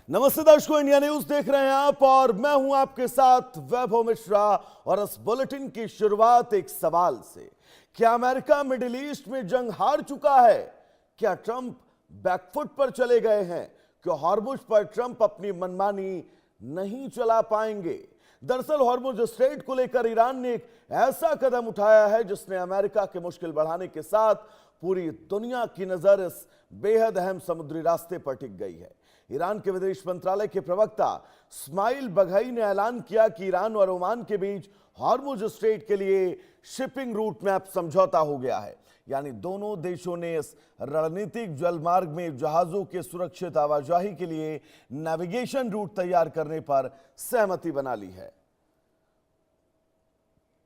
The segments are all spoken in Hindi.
नमस्ते दर्शकों, इंडिया न्यूज देख रहे हैं आप और मैं हूं आपके साथ वैभव मिश्रा। और इस बुलेटिन की शुरुआत एक सवाल से। क्या अमेरिका मिडिल ईस्ट में जंग हार चुका है? क्या ट्रंप बैकफुट पर चले गए हैं? क्या हॉर्मुज पर ट्रंप अपनी मनमानी नहीं चला पाएंगे? दरअसल हॉर्मुज स्ट्रेट को लेकर ईरान ने एक ऐसा कदम उठाया है जिसने अमेरिका के मुश्किल बढ़ाने के साथ पूरी दुनिया की नजर इस बेहद अहम समुद्री रास्ते पर टिक गई है। ईरान के विदेश मंत्रालय के प्रवक्ता इस्माइल बघई ने ऐलान किया कि ईरान और ओमान के बीच हॉर्मुज स्ट्रेट के लिए शिपिंग रूट मैप समझौता हो गया है। यानी दोनों देशों ने इस रणनीतिक जलमार्ग में जहाजों के सुरक्षित आवाजाही के लिए नेविगेशन रूट तैयार करने पर सहमति बना ली है।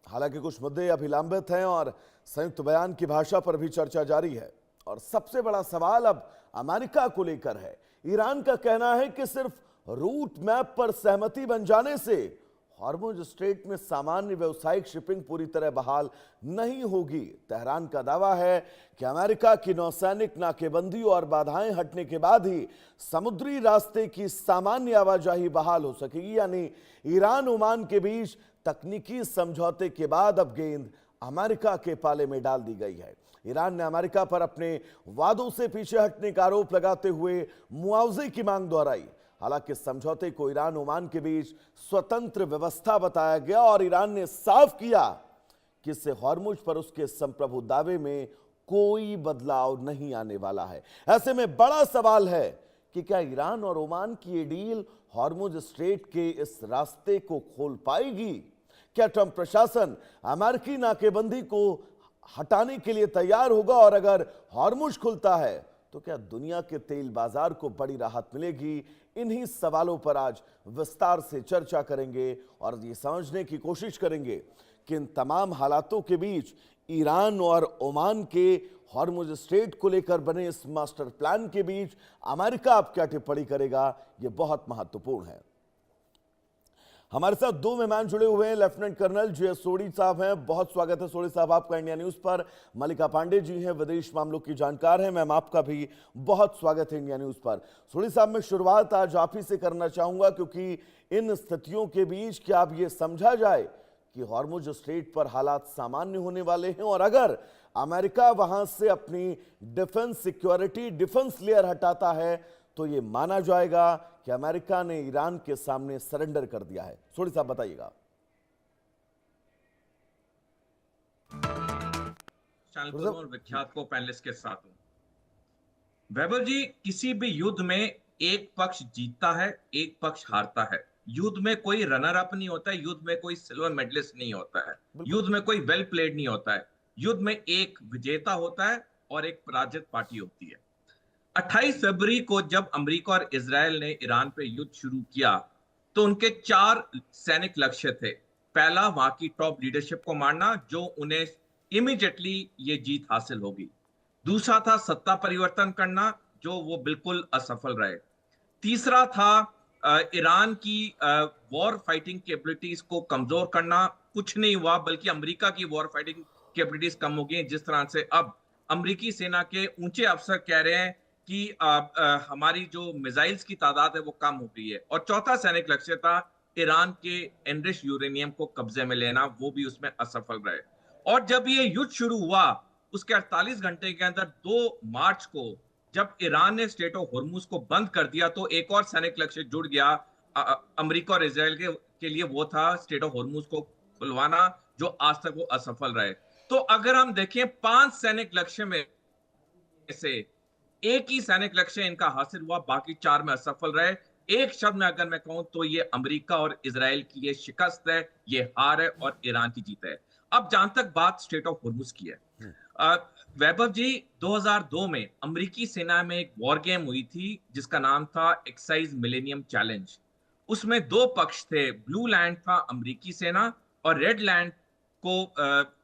हालांकि कुछ मुद्दे अभी लंबित हैं और संयुक्त बयान की भाषा पर भी चर्चा जारी है। और सबसे बड़ा सवाल अब अमेरिका को लेकर है। ईरान का कहना है कि सिर्फ रूट मैप पर सहमति बन जाने से हॉर्मुज स्ट्रेट में सामान्य व्यावसायिक शिपिंग पूरी तरह बहाल नहीं होगी। तेहरान का दावा है कि अमेरिका की नौसैनिक नाकेबंदी और बाधाएं हटने के बाद ही समुद्री रास्ते की सामान्य आवाजाही बहाल हो सकेगी। यानी ईरान ओमान के बीच तकनीकी समझौते के बाद अब गेंद अमेरिका के पाले में डाल दी गई है। ईरान ने अमेरिका पर अपने वादों से पीछे हटने का आरोप लगाते हुए मुआवजे की मांग दोहराई। हालांकि समझौते को ईरान ओमान के बीच स्वतंत्र व्यवस्था बताया गया और ईरान ने साफ किया कि इससे हॉर्मुज पर उसके संप्रभु दावे में कोई बदलाव नहीं आने वाला है। ऐसे में बड़ा सवाल है कि क्या ईरान और ओमान की ये डील हॉर्मुज स्ट्रेट के इस रास्ते को खोल पाएगी? क्या ट्रंप प्रशासन अमेरिकी नाकेबंदी को हटाने के लिए तैयार होगा? और अगर हॉर्मुज खुलता है तो क्या दुनिया के तेल बाजार को बड़ी राहत मिलेगी? इन्हीं सवालों पर आज विस्तार से चर्चा करेंगे और ये समझने की कोशिश करेंगे कि इन तमाम हालातों के बीच ईरान और ओमान के हॉर्मुज स्ट्रेट को लेकर बने इस मास्टर प्लान के बीच अमेरिका अब क्या टिप्पणी करेगा, यह बहुत महत्वपूर्ण है। हमारे साथ दो मेहमान जुड़े हुए हैं। लेफ्टिनेंट कर्नल जे सोढ़ी साहब हैं, बहुत स्वागत है सोढ़ी साहब आपका इंडिया न्यूज पर। मल्लिका पांडे जी हैं, विदेश मामलों की जानकार हैं, मैम आपका भी बहुत स्वागत है इंडिया न्यूज पर। सोढ़ी साहब, मैं शुरुआत आज आप ही से करना चाहूंगा क्योंकि इन स्थितियों के बीच क्या अब ये समझा जाए कि हॉर्मुज स्ट्रेट पर हालात सामान्य होने वाले हैं और अगर अमेरिका वहां से अपनी डिफेंस सिक्योरिटी डिफेंस लेयर हटाता है तो ये माना जाएगा कि अमेरिका ने ईरान के सामने सरेंडर कर दिया है? सोढ़ी साहब बताइएगा। और विख्यात को पैनलिस्ट के साथ हूं। वैभव जी, किसी भी युद्ध में एक पक्ष जीतता है, एक पक्ष हारता है। युद्ध में कोई रनर अप नहीं होता है, युद्ध में कोई सिल्वर मेडलिस्ट नहीं होता है, युद्ध में कोई वेल प्लेड नहीं होता है। युद्ध में एक विजेता होता है और एक पराजित पार्टी होती है। 28 फरवरी को जब अमेरिका और इजराइल ने ईरान पे युद्ध शुरू किया तो उनके 4 सैनिक लक्ष्य थे। पहला, वहां की टॉप लीडरशिप को मारना, जो उन्हें इमीडिएटली ये जीत हासिल होगी। दूसरा था सत्ता परिवर्तन करना, जो वो बिल्कुल असफल रहे। तीसरा था ईरान की वॉर फाइटिंग कैपेबिलिटीज को कमजोर करना। कुछ नहीं हुआ, बल्कि अमेरिका की वॉर फाइटिंग कैपेबिलिटीज कम हो गई। जिस तरह से अब अमेरिकी सेना के ऊंचे अफसर कह रहे हैं कि हमारी जो मिसाइल्स की तादाद है वो कम हो गई है। और चौथा सैनिक लक्ष्य था ईरान के एनरिच्ड यूरेनियम को कब्जे में लेना, वो भी उसमें असफल रहे। और जब ये युद्ध शुरू हुआ उसके 48 घंटे के अंदर 2 मार्च को जब ईरान ने स्ट्रेट ऑफ हॉर्मुज को बंद कर दिया तो एक और सैनिक लक्ष्य जुड़ गया अमेरिका और इजराइल के लिए, वो था स्ट्रेट ऑफ हॉर्मुज को खुलवाना, जो आज तक वो असफल रहे। तो अगर हम देखें 5 सैनिक लक्ष्य में से एक ही सैनिक लक्ष्य इनका हासिल हुआ, बाकी 4 में असफल रहे। एक शब्द में अगर मैं कहूं तो ये अमेरिका और इजराइल की ये शिकस्त है, ये हार है और ईरान की जीत है। अब जहां तक बात स्ट्रेट ऑफ हॉर्मुज की है, वैभव जी, 2002 में अमेरिकी सेना में एक वॉर गेम हुई थी जिसका नाम था एक्साइज मिलेनियम चैलेंज। उसमें 2 पक्ष थे, ब्लू लैंड था अमेरिकी सेना और रेड लैंड को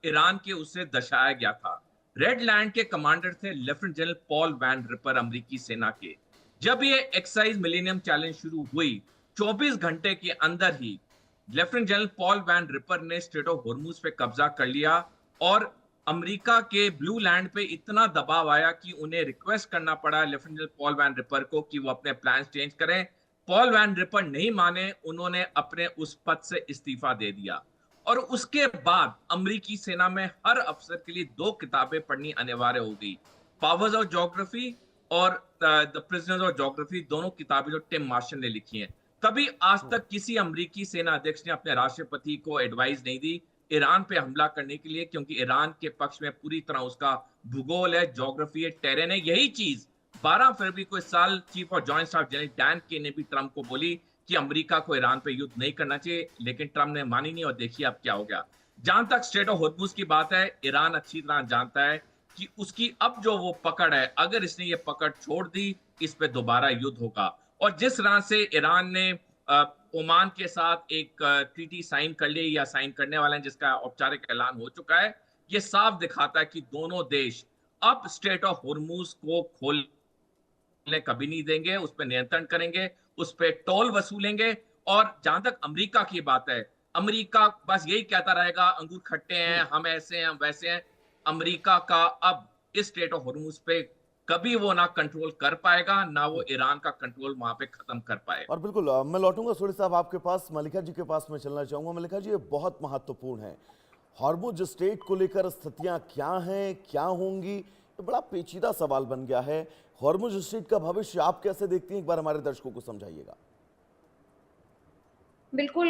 ईरान के उससे दर्शाया गया था। रेड लैंड के कमांडर थे lieutenant general Paul Van Riper अमेरिकी सेना के। जब ये एक्साइज मिलेनियम चैलेंज शुरू हुई, 24 घंटे के अंदर ही lieutenant general Paul Van Riper ने स्ट्रेट ऑफ हॉर्मुज पे कब्जा कर लिया और अमेरिका के ब्लू लैंड पे इतना दबाव आया कि उन्हें रिक्वेस्ट करना पड़ा lieutenant general Paul Van Riper को कि वो अपने प्लान चेंज करें। पॉल वैन रिपर नहीं माने, उन्होंने अपने उस पद से इस्तीफा दे दिया। और उसके बाद अमेरिकी सेना में हर अफसर के लिए 2 किताबें पढ़नी अनिवार्य हो गई, पावर्स ऑफ ज्योग्राफी और द प्रिजनर्स ऑफ ज्योग्राफी, दोनों किताबें जो टिम मार्शल ने लिखी हैं। कभी आज तक किसी अमेरिकी सेना अध्यक्ष ने अपने राष्ट्रपति को एडवाइस नहीं दी ईरान पे हमला करने के लिए, क्योंकि ईरान के पक्ष में पूरी तरह उसका भूगोल है, ज्योग्राफी है, टेरेन है। यही चीज 12 फरवरी को इस साल chief of joint staff general Dan के ने भी ट्रंप को बोली कि अमेरिका को ईरान पे युद्ध नहीं करना चाहिए, लेकिन ट्रंप ने मानी नहीं और देखिए अब क्या हो गया। जहां तक स्ट्रेट ऑफ होर्मुज की बात है, ईरान अच्छी तरह जानता है कि उसकी अब जो वो पकड़ है, अगर इसने ये पकड़ छोड़ दी, इस पे दोबारा युद्ध होगा। और जिस तरह से ईरान ने ओमान के साथ एक ट्रीटी साइन कर ली या साइन करने वाले हैं, जिसका औपचारिक ऐलान हो चुका है, ये साफ दिखाता है कि दोनों देश अब स्ट्रेट ऑफ होर्मुज को खोलने कभी नहीं देंगे, उस पर नियंत्रण करेंगे, उस पर टोल वसूलेंगे। और जहां तक अमेरिका की बात है, अमेरिका बस यही कहता रहेगा अंगूर खट्टे हैं, हम ऐसे हैं, हम वैसे हैं। अमेरिका का अब इस स्ट्रेट ऑफ होर्मुज पे कभी वो ना कंट्रोल कर पाएगा, ना वो ईरान का कंट्रोल वहां पे खत्म कर पाएगा। और बिल्कुल मैं लौटूंगा सूर्य साहब आपके पास, मलिका जी के पास मैं चलना चाहूंगा। मलिका जी, ये बहुत महत्वपूर्ण है, हॉर्मुज स्ट्रेट को लेकर स्थितियां क्या हैं, क्या होंगी, ये बड़ा पेचीदा सवाल बन गया है। हॉर्मुज स्ट्रेट का भविष्य आप कैसे देखती हैं, एक बार हमारे दर्शकों को समझाइएगा। बिल्कुल।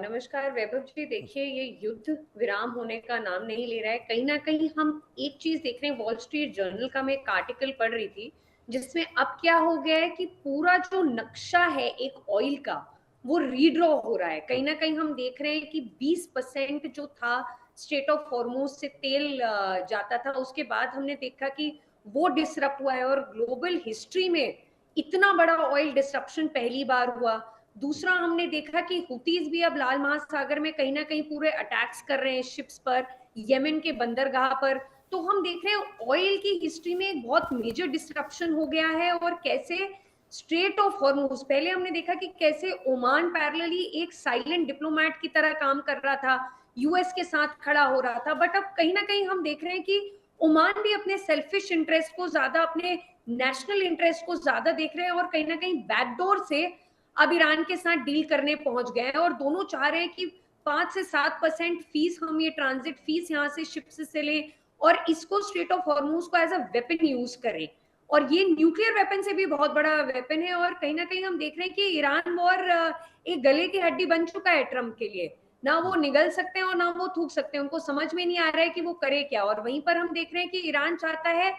नमस्कार वैभव जी। देखिए, ये युद्ध विराम होने का नाम नहीं ले रहा है। कहीं ना कहीं हम एक चीज देख रहे हैं, वॉल स्ट्रीट जर्नल का मैं एक आर्टिकल पढ़ रही थी जिसमें अब क्या हो गया है कि पूरा जो नक्शा है एक ऑयल का, वो रीड्रॉ हो रहा है। कहीं ना कहीं हम देख रहे हैं कि 20% जो था स्ट्रेट ऑफ हॉर्मुज से तेल जाता था, उसके बाद हमने देखा कि वो डिसरप्ट हुआ है और ग्लोबल हिस्ट्री में इतना बड़ा ऑयल डिसरप्शन पहली बार हुआ। दूसरा, हमने देखा कि हुतीज भी अब लाल महासागर में कहीं ना कहीं पूरे अटैक्स कर रहे हैं शिप्स पर, यमन के बंदरगाह पर। तो हम देख रहे हैं ऑयल की हिस्ट्री में एक बहुत मेजर डिस्ट्रप्शन हो गया है। और कैसे स्ट्रेट ऑफ हॉर्मुज, पहले हमने देखा कि कैसे ओमान पैरेलली एक साइलेंट डिप्लोमेट की तरह काम कर रहा था, यूएस के साथ खड़ा हो रहा था, बट अब कहीं ना कहीं हम देख रहे हैं कि ओमान भी अपने सेल्फिश इंटरेस्ट को ज्यादा, अपने नेशनल इंटरेस्ट को ज्यादा देख रहे हैं और कहीं ना कहीं बैकडोर से अब ईरान के साथ डील करने पहुंच गए हैं। और दोनों चाह रहे हैं कि 5 से 7% फीस, हम ये ट्रांजिट फीस यहाँ से शिप से लें और इसको स्ट्रेट ऑफ हॉर्मुज को एज अ वेपन यूज करें। और ये न्यूक्लियर वेपन से भी बहुत बड़ा वेपन है। और कहीं ना कहीं हम देख रहे हैं कि ईरान वॉर एक गले की हड्डी बन चुका है ट्रम्प के लिए। ना वो निगल सकते हैं और ना वो थूक सकते हैं, उनको समझ में नहीं आ रहा है कि वो करे क्या। और वहीं पर हम देख रहे हैं कि ईरान चाहता है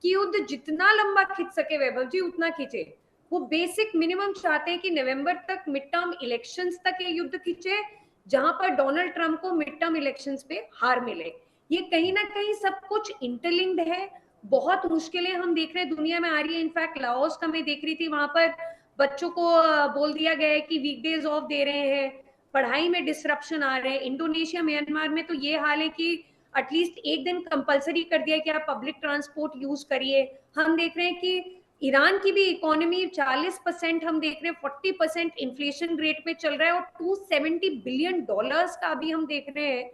कि युद्ध जितना लंबा खिंच सके वैभव जी, उतना खिंचे। वो बेसिक मिनिमम चाहते हैं कि नवंबर तक मिड टर्म इलेक्शंस तक ये युद्ध खींचे, जहां पर डोनाल्ड ट्रंप को मिड टर्म इलेक्शंस पे हार मिले। ये कहीं ना कहीं सब कुछ इंटरलिंक्ड है। बहुत मुश्किलें हम देख रहे हैं दुनिया में आ रही है। इनफैक्ट लाओस का मैं देख रही थी, वहां पर बच्चों को बोल दिया गया है कि वीकडेज ऑफ दे रहे हैं, पढ़ाई में डिसरप्शन आ रहे हैं। इंडोनेशिया, म्यांमार में तो ये हाल है कि एटलीस्ट एक दिन कंपलसरी कर दिया कि आप पब्लिक ट्रांसपोर्ट यूज करिए। हम देख रहे हैं कि ईरान की भी इकोनॉमी 40%, हम देख रहे हैं 40% इन्फ्लेशन रेट पे चल रहा है और $270 बिलियन का अभी हम देख रहे हैं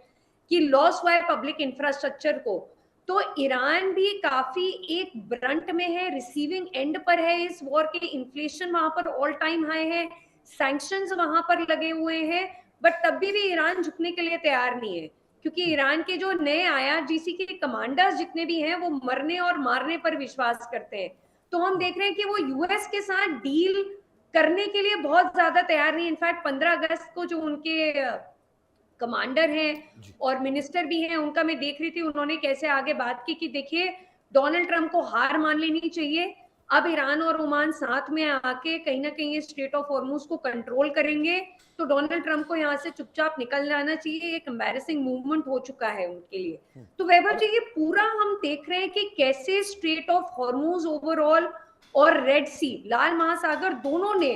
कि लॉस हुआ है पब्लिक इंफ्रास्ट्रक्चर को। तो ईरान भी काफी एक ब्रंट में है, रिसीविंग एंड पर है इस वॉर के। इन्फ्लेशन वहां पर ऑल टाइम हाई है, सैंक्शंस वहां पर लगे हुए हैं, बट तब भी यूरान झुकने के लिए तैयार नहीं है, क्योंकि ईरान के जो नए IRGC के कमांडर्स जितने भी हैं वो मरने और मारने पर विश्वास करते हैं। तो हम देख रहे हैं कि वो यूएस के साथ डील करने के लिए बहुत ज्यादा तैयार नहीं। इनफैक्ट 15 अगस्त को जो उनके कमांडर हैं और मिनिस्टर भी हैं, उनका मैं देख रही थी, उन्होंने कैसे आगे बात की कि देखिए डोनाल्ड ट्रंप को हार मान लेनी चाहिए। अब ईरान और ओमान साथ में आके कहीं ना कहीं स्ट्रेट ऑफ हॉर्मुज को कंट्रोल करेंगे, तो डोनाल्ड ट्रंप को यहाँ से चुपचाप निकल जाना चाहिए। एक एम्बैरेसिंग मूवमेंट हो चुका है उनके लिए। तो वैभव जी, ये पूरा हम देख रहे हैं कि कैसे स्ट्रेट ऑफ हॉर्मुज ओवरऑल और रेड सी, लाल महासागर, दोनों ने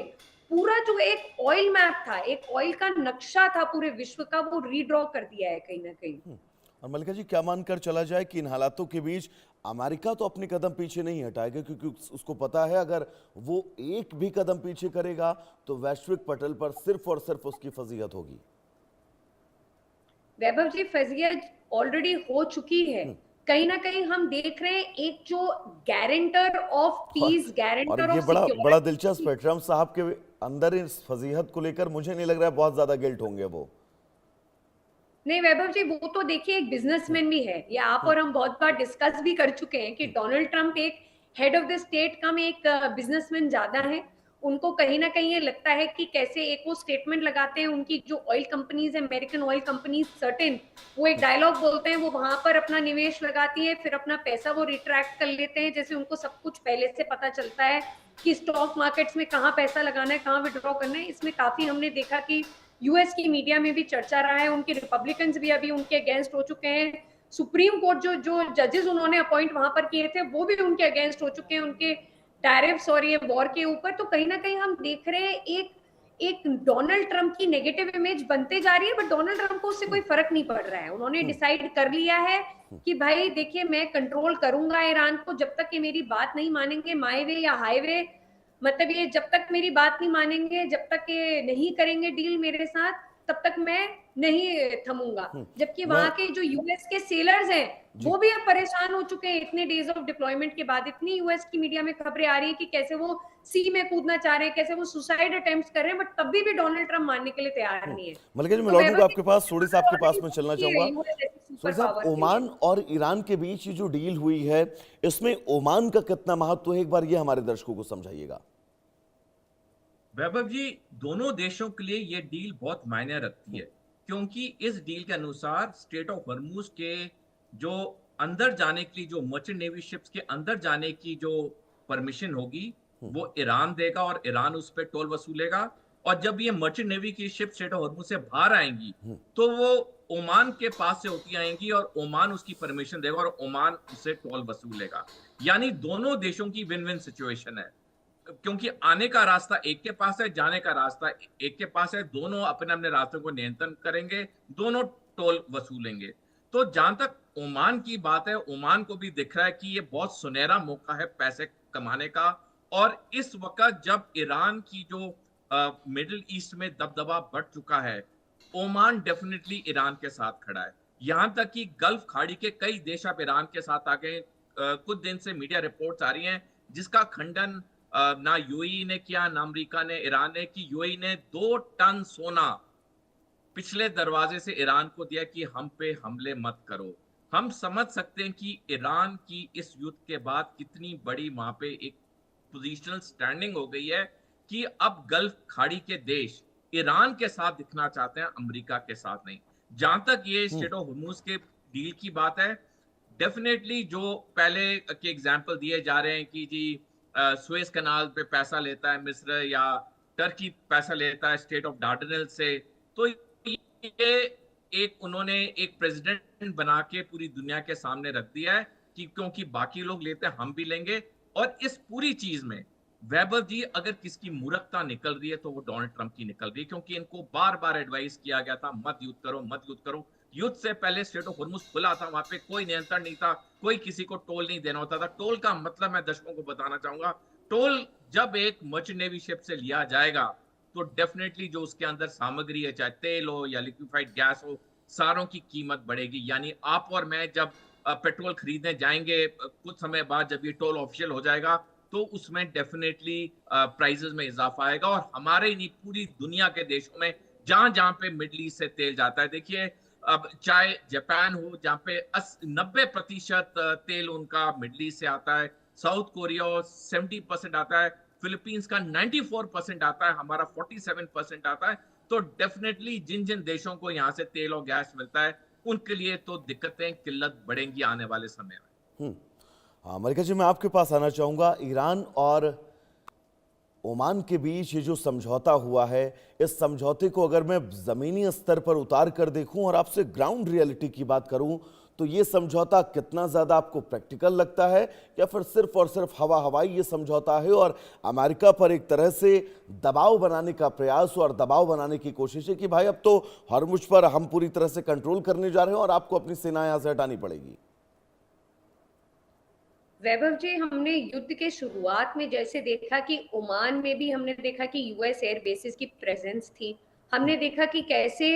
पूरा जो एक ऑयल मैप था, एक ऑयल का नक्शा था पूरे विश्व का, वो रीड्रॉ कर दिया है कहीं ना कहीं। और मलिका जी, क्या मानकर चला जाए कि इन हालातों के बीच अमेरिका तो अपने कदम पीछे नहीं हटाएगा, क्योंकि उसको पता है अगर वो एक भी कदम पीछे करेगा तो वैश्विक पटल पर सिर्फ और सिर्फ उसकी फजीहत होगी। वैभव जी, फजीहत ऑलरेडी हो चुकी है। कहीं ना कहीं हम देख रहे हैं एक जो गारंटर ऑफ पीस, और गारंटर ये ऑफ बड़ा बड़ा सिक्योरिटी। दिलचस्प है, ट्रम्प साहब के अंदर इस फजीहत को लेकर मुझे नहीं लग रहा है बहुत ज्यादा गिल्ट होंगे वो। नहीं वैभव जी, वो तो देखिए एक बिजनेसमैन भी है, ये आप और हम बहुत बार डिस्कस भी कर चुके हैं कि डोनाल्ड ट्रंप एक हेड ऑफ द स्टेट कम एक बिजनेसमैन ज्यादा है। उनको कहीं ना कहीं ये लगता है कि कैसे एक वो स्टेटमेंट लगाते हैं, उनकी जो ऑयल कंपनीज है, अमेरिकन ऑयल कंपनीज सर्टेन, वो एक डायलॉग बोलते हैं, वो वहां पर अपना निवेश लगाती है, फिर अपना पैसा वो रिट्रैक्ट कर लेते हैं, जैसे उनको सब कुछ पहले से पता चलता है कि स्टॉक मार्केट्स में कहाँ पैसा लगाना है, कहाँ विड्रॉ करना है। इसमें काफी हमने देखा कि यूएस की मीडिया में भी चर्चा रहा है, उनके रिपब्लिकन्स भी अभी उनके अगेंस्ट हो चुके हैं, सुप्रीम कोर्ट जो जो जजेस उन्होंने अपॉइंट वहां पर किए थे वो भी उनके अगेंस्ट हो चुके हैं, उनके टैरिफ्स और ये वॉर के ऊपर। तो कहीं ना कहीं हम देख रहे हैं एक एक डोनाल्ड ट्रंप की नेगेटिव इमेज बनते जा रही है, बट डोनाल्ड ट्रंप को उससे कोई फर्क नहीं पड़ रहा है। उन्होंने डिसाइड कर लिया है कि भाई देखिए मैं कंट्रोल करूंगा ईरान को, जब तक ये मेरी बात नहीं मानेंगे, माई वे या हाईवे, मतलब ये जब तक मेरी बात नहीं मानेंगे, जब तक ये नहीं करेंगे डील मेरे साथ, तब तक मैं नहीं थमूंगा। जबकि मैं वहां के जो यूएस के सेलर्स हैं जी वो भी अब परेशान हो चुके हैं इतने डेज ऑफ डिप्लॉयमेंट के बाद। इतनी यूएस की मीडिया में खबरें आ रही है कि कैसे वो सी में कूदना चाह रहे हैं, कैसे वो सुसाइड अटेम्प्ट कर रहे हैं, बट तभी भी डोनाल्ड ट्रंप मानने के लिए तैयार नहीं है। मलिका जी, मैं तो लौटूंगा वैभव आपके पास, सोडी साहब के पास में चलना चाहूंगा। यूएस ऐसी सोडी सुपर साहब, पावर के लिए। ओमान और ईरान के बीच ये जो डील हुई है, इसमें ओमान का कितना महत्व है, एक बार ये हमारे दर्शकों को समझाइएगा। वैभव जी, दोनों देशों के लिए ये डील बहुत मायने रखती है, क्योंकि इस डील के अनुसार स्ट्रेट ऑफ हॉर्मूज के जो अंदर जाने के लिए, जो मर्चेंट नेवी शिप्स के अंदर जाने की जो परमिशन होगी वो ईरान देगा और ईरान उस पर टोल वसूलेगा। और जब ये मर्चेंट नेवी की शिप स्ट्रेट ऑफ हॉर्मूज से बाहर आएंगी तो वो ओमान के पास से होती आएंगी और ओमान उसकी परमिशन देगा और ओमान उससे टोल वसूलेगा। यानी दोनों देशों की विन विन सिचुएशन है, क्योंकि आने का रास्ता एक के पास है, जाने का रास्ता एक के पास है, दोनों अपने अपने रास्तों को नियंत्रण करेंगे, दोनों टोल वसूलेंगे। तो जहां तक ओमान की बात है, ओमान को भी दिख रहा है कि ये बहुत सुनहरा मौका है पैसे कमाने का। और इस वक्त जब ईरान की जो मिडिल ईस्ट में दबदबा बढ़ चुका है, ओमान डेफिनेटली ईरान के साथ खड़ा है। यहां तक कि गल्फ खाड़ी के कई देश अब ईरान के साथ आ गए। कुछ दिन से मीडिया रिपोर्ट्स आ रही हैं जिसका खंडन ना यूएई ने किया, ना अमेरिका ने, ईरान ने, कि यूएई ने 2 टन सोना पिछले दरवाजे से ईरान को दिया कि हम पे हमले मत करो। हम समझ सकते हैं कि ईरान की इस युद्ध के बाद कितनी बड़ी वहां पे एक पोजीशनल स्टैंडिंग हो गई है कि अब गल्फ खाड़ी के देश ईरान के साथ दिखना चाहते हैं, अमेरिका के साथ नहीं। जहां तक ये स्ट्रेट ऑफ हॉर्मूज के डील की बात है, डेफिनेटली जो पहले के एग्जांपल दिए जा रहे हैं कि जी सुएज कनाल पे पैसा लेता है मिस्र या टर्की पैसा लेता है स्टेट ऑफ डार्डनेल से, तो ये एक उन्होंने एक प्रेसिडेंट बना के पूरी दुनिया के सामने रख दिया है कि क्योंकि बाकी लोग लेते हैं हम भी लेंगे। और इस पूरी चीज में वैभव जी अगर किसकी मूर्खता निकल रही है तो वो डोनाल्ड ट्रंप की निकल रही है, क्योंकि इनको बार बार एडवाइस किया गया था मत युद्ध करो, मत युद्ध करो। युद्ध से पहले स्ट्रेट ऑफ हॉर्मूज खुला था, वहां पे कोई नियंत्रण नहीं था, कोई किसी को टोल नहीं देना होता था। टोल का मतलब मैं दर्शकों को बताना चाहूंगा, टोल जब एक मर्चेंट नेवी शिप से लिया जाएगा तो डेफिनेटली जो उसके अंदर सामग्री है, चाहे तेल हो या लिक्विफाइड गैस हो, सारों की कीमत बढ़ेगी। यानी आप और मैं जब पेट्रोल खरीदने जाएंगे कुछ समय बाद, जब ये टोल ऑफिशियल हो जाएगा, तो उसमें डेफिनेटली प्राइसेस में इजाफा आएगा। और हमारे नहीं, पूरी दुनिया के देशों में जहां जहां पे मिडल ईस्ट से तेल जाता है, देखिए अब चाहे जापान हो जहां पे 90% तेल उनका मिडल ईस्ट से आता है, साउथ कोरिया 70% आता है, फिलीपींस का 94% आता है, हमारा 47% आता है। तो डेफिनेटली जिन जिन देशों को यहाँ से तेल और गैस मिलता है उनके लिए तो दिक्कतें, किल्लत बढ़ेंगी आने वाले समय में। हाँ मलिका जी, मैं आपके पास आना चाहूंगा। ईरान और ओमान के बीच ये जो समझौता हुआ है, इस समझौते को अगर मैं जमीनी स्तर पर उतार कर देखूं और आपसे ग्राउंड रियलिटी की बात करूं, तो ये समझौता कितना ज्यादा आपको प्रैक्टिकल लगता है, या फिर सिर्फ और सिर्फ हवा हवाई ये समझौता है और अमेरिका पर एक तरह से दबाव बनाने का प्रयास और दबाव बनाने की कोशिश है कि भाई अब तो हॉर्मुज पर हम पूरी तरह से कंट्रोल करने जा रहे हैं और आपको अपनी सेना यहां से हटानी पड़ेगी? वैभव जी, हमने युद्ध के शुरुआत में जैसे देखा कि ओमान में भी हमने देखा कि यूएस एयर बेसिस की प्रेजेंस थी। हमने देखा कि कैसे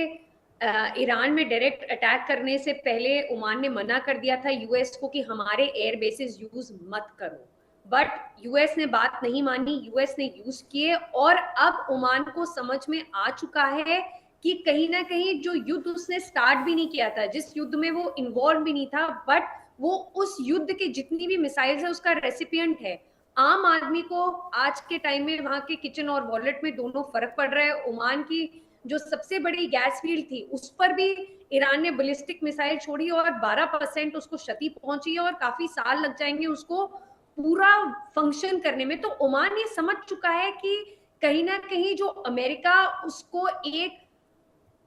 ईरान में डायरेक्ट अटैक करने से पहले ओमान ने मना कर दिया था यूएस को कि हमारे एयर बेसिस यूज मत करो, बट यूएस ने बात नहीं मानी, यूएस ने यूज किए और अब ओमान को समझ में आ चुका है कि कहीं ना कहीं जो युद्ध उसने स्टार्ट भी नहीं किया था, जिस युद्ध में वो इन्वॉल्व भी नहीं था, बट वो उस युद्ध के जितनी भी मिसाइल्स है उसका रेसिपिएंट है। आम आदमी को आज के टाइम में वहां के किचन और वॉलेट में दोनों फर्क पड़ रहा है। ओमान की जो सबसे बड़ी गैस फील्ड थी उस पर भी ईरान ने बैलिस्टिक मिसाइल छोड़ी और 12% उसको क्षति पहुंची है और काफी साल लग जाएंगे उसको पूरा फंक्शन करने में। तो ओमान ये समझ चुका है कि कहीं ना कहीं जो अमेरिका उसको एक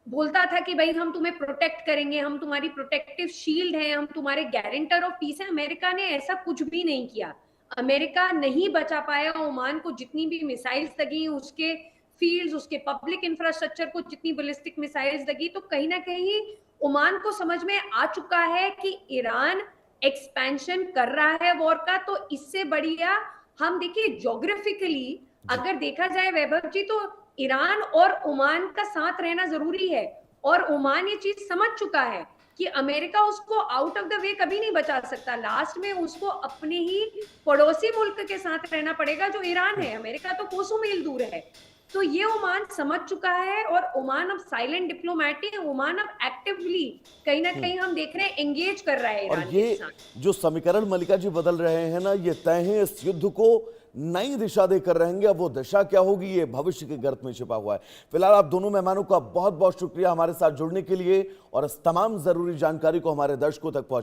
बोलता था कि भाई हम तुम्हें प्रोटेक्ट करेंगे, हम तुम्हारी प्रोटेक्टिव शील्ड है, हम तुम्हारे गारंटर ऑफ पीस है, अमेरिका ने ऐसा कुछ भी नहीं किया। अमेरिका नहीं बचा पाया ओमान को, जितनी भी मिसाइल्स लगी उसके फील्ड्स, उसके पब्लिक इंफ्रास्ट्रक्चर को जितनी बैलिस्टिक मिसाइल्स लगी, तो कहीं ना कहीं ओमान को समझ में आ चुका है कि ईरान एक्सपेंशन कर रहा है वॉर का। तो इससे बढ़िया हम देखिए ज्योग्राफिकली अगर देखा जाए वैभव जी, तो ईरान और ओमान का साथ रहना जरूरी है और ओमान ये चीज समझ चुका है कि अमेरिका उसको आउट ऑफ द वे कभी नहीं बचा सकता। लास्ट में उसको अपने ही पड़ोसी मुल्क के साथ रहना पड़ेगा जो ईरान है। अमेरिका तो कोसों मील दूर है। तो ये ओमान समझ चुका है और ओमान अब साइलेंट डिप्लोमेट है। ओमान अब एक्टिवली कहीं ना कहीं हम देख रहे हैं एंगेज कर रहा है और ईरान ये के साथ। जो समीकरण मलिका जी बदल रहे हैं ना, ये तय है इस युद्ध को नई दिशा देकर रहेंगे। अब वो दिशा क्या होगी ये भविष्य के गर्त में छिपा हुआ है। फिलहाल आप दोनों मेहमानों का बहुत बहुत शुक्रिया हमारे साथ जुड़ने के लिए और इस तमाम जरूरी जानकारी को हमारे दर्शकों तक पहुंचा